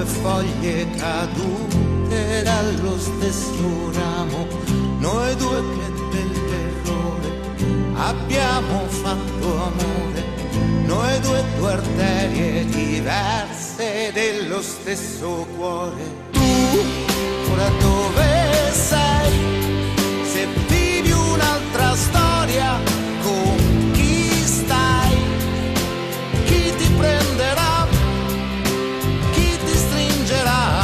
foglie cadute dallo stesso ramo, noi due che dell'errore abbiamo fatto amore, noi due arterie diverse dello stesso cuore. Tu ora dove sei? Se vivi un'altra storia, con chi stai? Chi ti prenderà? Chi ti stringerà?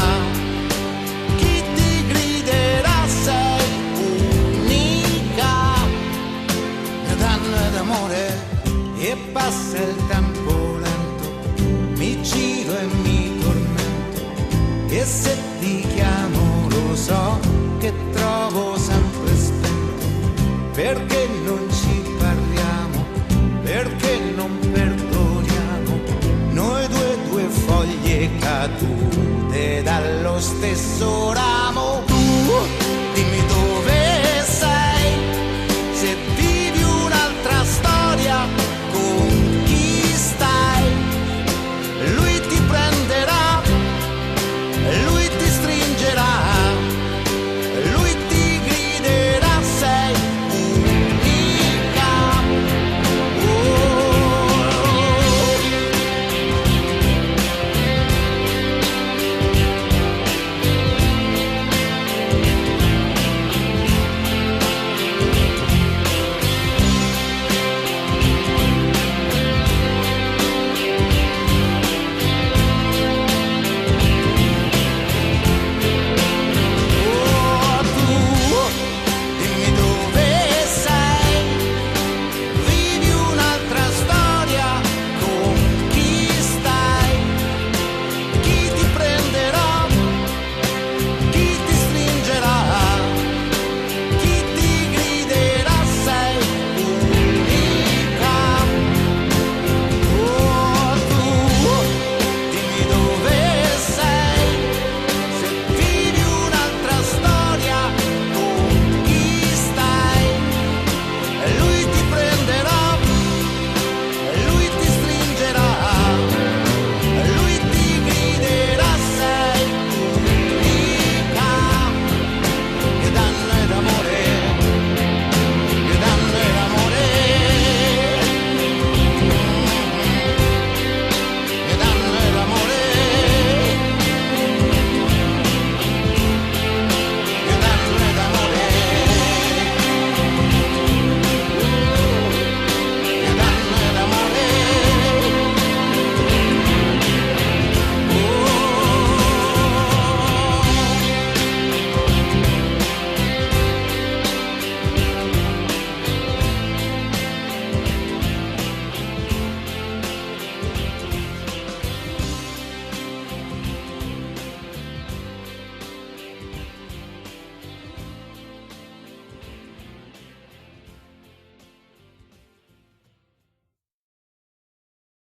Chi ti griderà? Sei unica, danno d'amore. E passa il tempo lento, mi giro e mi tormento, e se ti chiamo lo so che trovo sempre spento, perché non ci parliamo, perché non perdoniamo, noi due foglie cadute dallo stesso ramo.